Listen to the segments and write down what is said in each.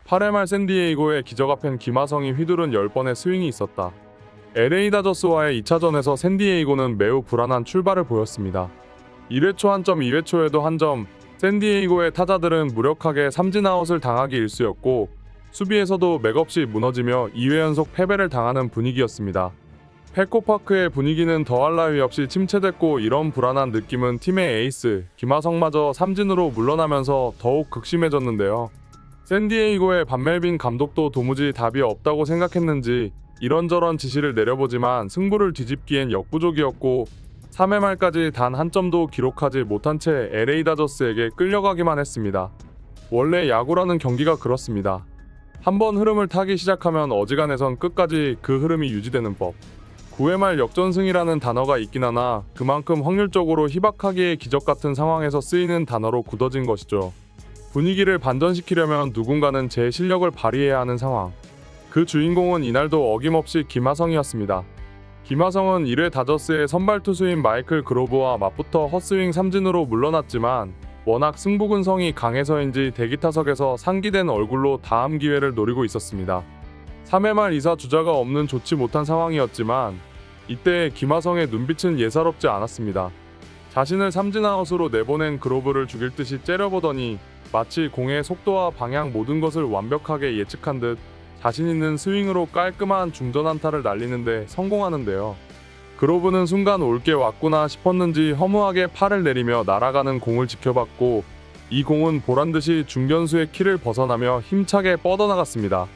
8회 말 샌디에이고의 기적 앞엔 김하성이 휘두른 10번의 스윙이 있었다. LA 다저스와의 2차전에서 샌디에이고는 매우 불안한 출발을 보였습니다. 1회 초 한 점, 2회 초에도 한 점, 샌디에이고의 타자들은 무력하게 삼진아웃을 당하기 일쑤였고 수비에서도 맥없이 무너지며 2회 연속 패배를 당하는 분위기였습니다. 펫코파크의 분위기는 더할 나위 없이 침체됐고 이런 불안한 느낌은 팀의 에이스 김하성마저 삼진으로 물러나면서 더욱 극심해졌는데요. 샌디에이고의 반멜빈 감독도 도무지 답이 없다고 생각했는지 이런저런 지시를 내려보지만 승부를 뒤집기엔 역부족이었고 3회 말까지 단 한 점도 기록하지 못한 채 LA 다저스에게 끌려가기만 했습니다. 원래 야구라는 경기가 그렇습니다. 한번 흐름을 타기 시작하면 어지간해선 끝까지 그 흐름이 유지되는 법. 9회 말 역전승이라는 단어가 있긴 하나 그만큼 확률적으로 희박하기에 기적같은 상황에서 쓰이는 단어로 굳어진 것이죠. 분위기를 반전시키려면 누군가는 제 실력을 발휘해야 하는 상황. 그 주인공은 이날도 어김없이 김하성이었습니다. 김하성은 1회 다저스의 선발 투수인 마이클 그로브와 맞붙어 헛스윙 삼진으로 물러났지만 워낙 승부근성이 강해서인지 대기타석에서 상기된 얼굴로 다음 기회를 노리고 있었습니다. 3회 말 2사 주자가 없는 좋지 못한 상황이었지만 이때 김하성의 눈빛은 예사롭지 않았습니다. 자신을 삼진아웃으로 내보낸 그로브를 죽일 듯이 째려보더니 마치 공의 속도와 방향 모든 것을 완벽하게 예측한 듯 자신 있는 스윙으로 깔끔한 중전 안타를 날리는데 성공하는데요. 그로브는 순간 올 게 왔구나 싶었는지 허무하게 팔을 내리며 날아가는 공을 지켜봤고 이 공은 보란듯이 중견수의 키를 벗어나며 힘차게 뻗어나갔습니다.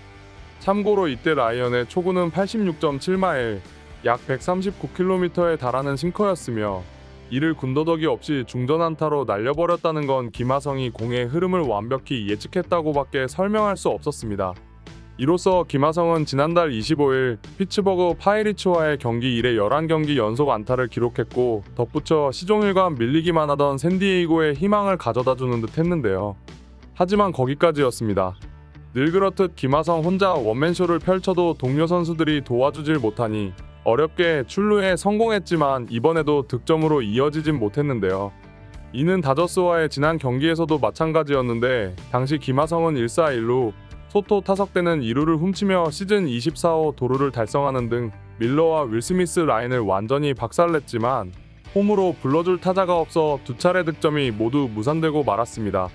참고로 이때 라이언의 초구는 86.7마일, 약 139km에 달하는 싱커였으며 이를 군더더기 없이 중전 안타로 날려버렸다는 건 김하성이 공의 흐름을 완벽히 예측했다고밖에 설명할 수 없었습니다. 이로써 김하성은 지난달 25일 피츠버그 파이리츠와의 경기 이래 11경기 연속 안타를 기록했고 덧붙여 시종일관 밀리기만 하던 샌디에이고의 희망을 가져다주는 듯 했는데요. 하지만 거기까지였습니다. 늘 그렇듯 김하성 혼자 원맨쇼를 펼쳐도 동료 선수들이 도와주질 못하니 어렵게 출루에 성공했지만 이번에도 득점으로 이어지진 못했는데요. 이는 다저스와의 지난 경기에서도 마찬가지였는데 당시 김하성은 1사1루 소토 타석대는 2루를 훔치며 시즌 24호 도루를 달성하는 등 밀러와 윌 스미스 라인을 완전히 박살냈지만 홈으로 불러줄 타자가 없어 두 차례 득점이 모두 무산되고 말았습니다.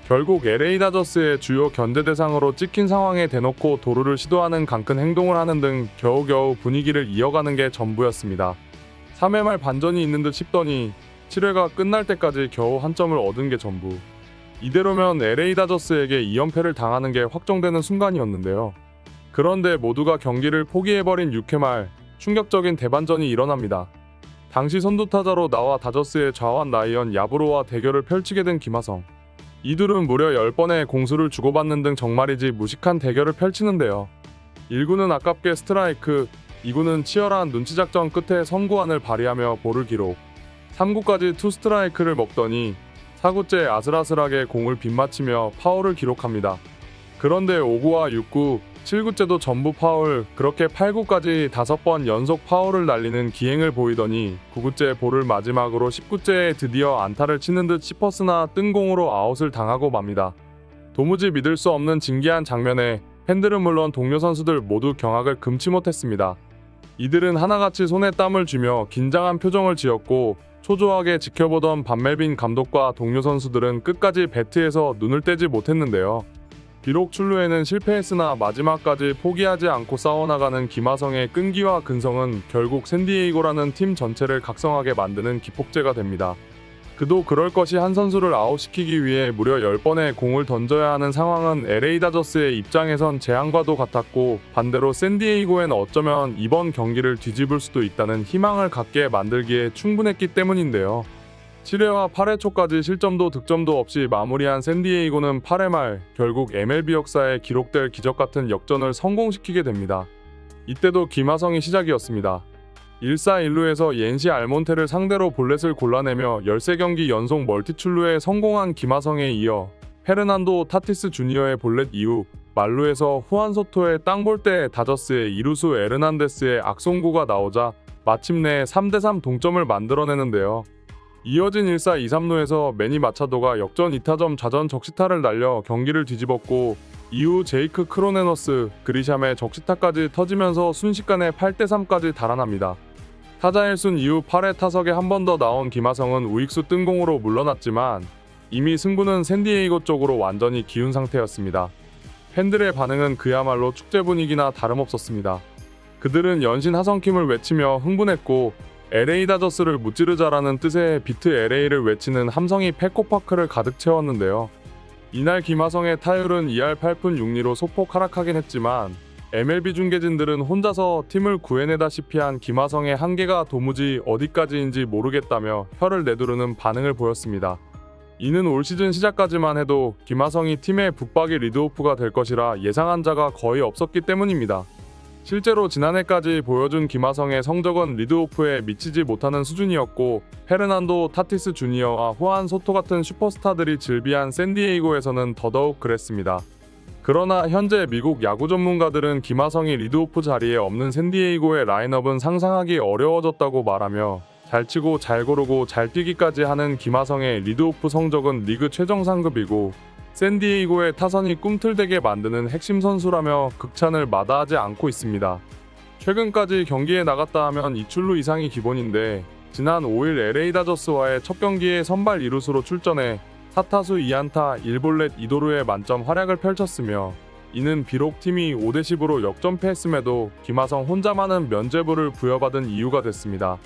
결국 LA 다저스의 주요 견제 대상으로 찍힌 상황에 대놓고 도루를 시도하는 강큰 행동을 하는 등 겨우겨우 분위기를 이어가는 게 전부였습니다. 3회 말 반전이 있는 듯 싶더니 7회가 끝날 때까지 겨우 한 점을 얻은 게 전부. 이대로면 LA 다저스에게 2연패를 당하는 게 확정되는 순간이었는데요. 그런데 모두가 경기를 포기해버린 6회 말 충격적인 대반전이 일어납니다. 당시 선두타자로 나와 다저스의 좌완 라이언 야브로와 대결을 펼치게 된 김하성. 이둘은 무려 10번의 공수를 주고받는 등 정말이지 무식한 대결을 펼치는데요. 1구는 아깝게 스트라이크, 2구는 치열한 눈치작전 끝에 선구안을 발휘하며 볼을 기록, 3구까지 투 스트라이크를 먹더니 4구째 아슬아슬하게 공을 빗맞히며 파울을 기록합니다. 그런데 5구와 6구, 7구째도 전부 파울, 그렇게 8구까지 5번 연속 파울을 날리는 기행을 보이더니 9구째 볼을 마지막으로 10구째에 드디어 안타를 치는 듯 싶었으나 뜬 공으로 아웃을 당하고 맙니다. 도무지 믿을 수 없는 진기한 장면에 팬들은 물론 동료 선수들 모두 경악을 금치 못했습니다. 이들은 하나같이 손에 땀을 쥐며 긴장한 표정을 지었고 초조하게 지켜보던 반멜빈 감독과 동료 선수들은 끝까지 배트에서 눈을 떼지 못했는데요. 비록 출루에는 실패했으나 마지막까지 포기하지 않고 싸워나가는 김하성의 끈기와 근성은 결국 샌디에이고라는 팀 전체를 각성하게 만드는 기폭제가 됩니다. 그도 그럴 것이 한 선수를 아웃시키기 위해 무려 10번의 공을 던져야 하는 상황은 LA 다저스의 입장에선 재앙과도 같았고 반대로 샌디에이고엔 어쩌면 이번 경기를 뒤집을 수도 있다는 희망을 갖게 만들기에 충분했기 때문인데요. 7회와 8회 초까지 실점도 득점도 없이 마무리한 샌디에이고는 8회 말 결국 MLB 역사에 기록될 기적같은 역전을 성공시키게 됩니다. 이때도 김하성이 시작이었습니다. 1사1루에서 옌시 알몬테를 상대로 볼넷을 골라내며 13경기 연속 멀티출루에 성공한 김하성에 이어 페르난도 타티스 주니어의 볼넷 이후 만루에서 후안 소토의 땅볼때 다저스의 이루수 에르난데스의 악송구가 나오자 마침내 3대3 동점을 만들어내는데요. 이어진 1사 2, 3루에서 매니 마차도가 역전 2타점 좌전 적시타를 날려 경기를 뒤집었고 이후 제이크 크로네너스, 그리샴의 적시타까지 터지면서 순식간에 8대3까지 달아납니다. 타자 1순 이후 8회 타석에 한 번 더 나온 김하성은 우익수 뜬공으로 물러났지만 이미 승부는 샌디에이고 쪽으로 완전히 기운 상태였습니다. 팬들의 반응은 그야말로 축제 분위기나 다름없었습니다. 그들은 연신 하성킴을 외치며 흥분했고 LA 다저스를 무찌르자라는 뜻의 비트 LA를 외치는 함성이 페코파크를 가득 채웠는데요. 이날 김하성의 타율은 2할 8푼 6리로 소폭 하락하긴 했지만 MLB 중계진들은 혼자서 팀을 구해내다시피 한 김하성의 한계가 도무지 어디까지인지 모르겠다며 혀를 내두르는 반응을 보였습니다. 이는 올 시즌 시작까지만 해도 김하성이 팀의 붙박이 리드오프가 될 것이라 예상한 자가 거의 없었기 때문입니다. 실제로 지난해까지 보여준 김하성의 성적은 리드오프에 미치지 못하는 수준이었고 페르난도 타티스 주니어와 후안 소토 같은 슈퍼스타들이 즐비한 샌디에이고에서는 더더욱 그랬습니다. 그러나 현재 미국 야구 전문가들은 김하성이 리드오프 자리에 없는 샌디에이고의 라인업은 상상하기 어려워졌다고 말하며 잘 치고 잘 고르고 잘 뛰기까지 하는 김하성의 리드오프 성적은 리그 최정 상급이고 샌디에이고의 타선이 꿈틀대게 만드는 핵심 선수라며 극찬을 마다하지 않고 있습니다. 최근까지 경기에 나갔다 하면 2출루 이상이 기본인데 지난 5일 LA 다저스와의 첫 경기에 선발 2루수로 출전해 4타수 2안타 1볼넷 2도루의 만점 활약을 펼쳤으며 이는 비록 팀이 5대10으로 역전패했음에도 김하성 혼자만은 면죄부를 부여받은 이유가 됐습니다.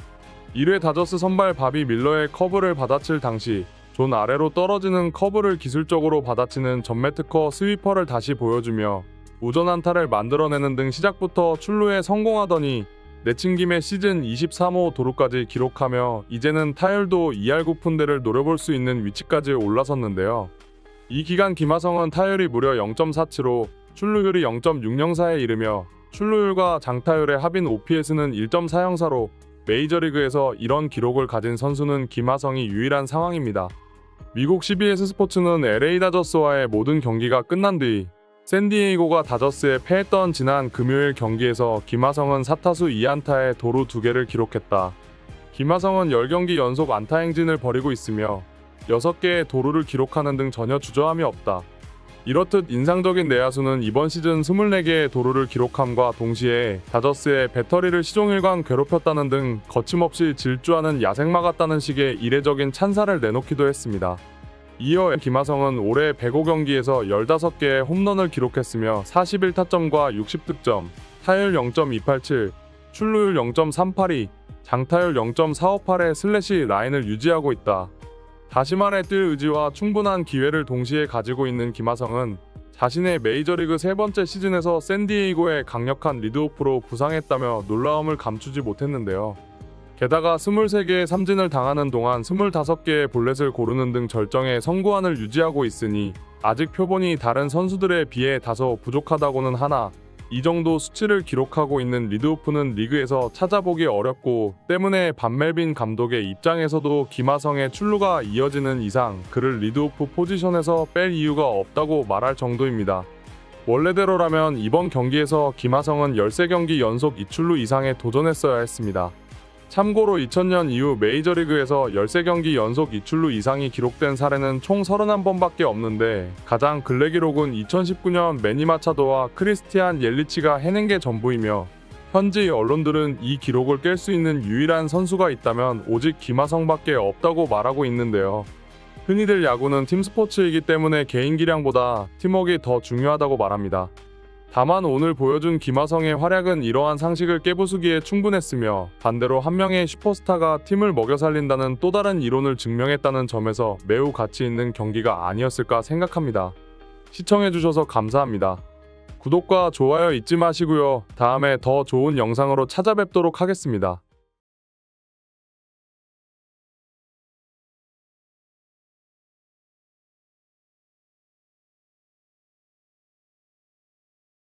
1회 다저스 선발 바비 밀러의 커브를 받아칠 당시 존 아래로 떨어지는 커브를 기술적으로 받아치는 전매특허 스위퍼를 다시 보여주며 우전 안타를 만들어내는 등 시작부터 출루에 성공하더니 내친김에 시즌 23호 도루까지 기록하며 이제는 타율도 2할 9푼대를 노려볼 수 있는 위치까지 올라섰는데요. 이 기간 김하성은 타율이 무려 0.47로 출루율이 0.604에 이르며 출루율과 장타율의 합인 OPS는 1.404로 메이저리그에서 이런 기록을 가진 선수는 김하성이 유일한 상황입니다. 미국 CBS 스포츠는 LA 다저스와의 모든 경기가 끝난 뒤 샌디에이고가 다저스에 패했던 지난 금요일 경기에서 김하성은 4타수 2안타에 도루 2개를 기록했다. 김하성은 10경기 연속 안타 행진을 벌이고 있으며 6개의 도루를 기록하는 등 전혀 주저함이 없다. 이렇듯 인상적인 내야수는 이번 시즌 24개의 도루를 기록함과 동시에 다저스의 배터리를 시종일관 괴롭혔다는 등 거침없이 질주하는 야생마 같다는 식의 이례적인 찬사를 내놓기도 했습니다. 이어 김하성은 올해 105경기에서 15개의 홈런을 기록했으며 41타점과 60득점, 타율 0.287, 출루율 0.382, 장타율 0.458의 슬래시 라인을 유지하고 있다. 다시 말해 뛸 의지와 충분한 기회를 동시에 가지고 있는 김하성은 자신의 메이저리그 세 번째 시즌에서 샌디에이고의 강력한 리드오프로 부상했다며 놀라움을 감추지 못했는데요. 게다가 23개의 삼진을 당하는 동안 25개의 볼넷을 고르는 등 절정의 성구안을 유지하고 있으니 아직 표본이 다른 선수들에 비해 다소 부족하다고는 하나 이 정도 수치를 기록하고 있는 리드오프는 리그에서 찾아보기 어렵고 때문에 반멜빈 감독의 입장에서도 김하성의 출루가 이어지는 이상 그를 리드오프 포지션에서 뺄 이유가 없다고 말할 정도입니다. 원래대로라면 이번 경기에서 김하성은 13경기 연속 2출루 이상에 도전했어야 했습니다. 참고로 2000년 이후 메이저리그에서 13경기 연속 2출루 이상이 기록된 사례는 총 31번밖에 없는데 가장 근래 기록은 2019년 매니 마차도와 크리스티안 옐리치가 해낸 게 전부이며 현지 언론들은 이 기록을 깰 수 있는 유일한 선수가 있다면 오직 김하성밖에 없다고 말하고 있는데요. 흔히들 야구는 팀 스포츠이기 때문에 개인 기량보다 팀워크가 더 중요하다고 말합니다. 다만 오늘 보여준 김하성의 활약은 이러한 상식을 깨부수기에 충분했으며 반대로 한 명의 슈퍼스타가 팀을 먹여 살린다는 또 다른 이론을 증명했다는 점에서 매우 가치 있는 경기가 아니었을까 생각합니다. 시청해주셔서 감사합니다. 구독과 좋아요 잊지 마시고요. 다음에 더 좋은 영상으로 찾아뵙도록 하겠습니다.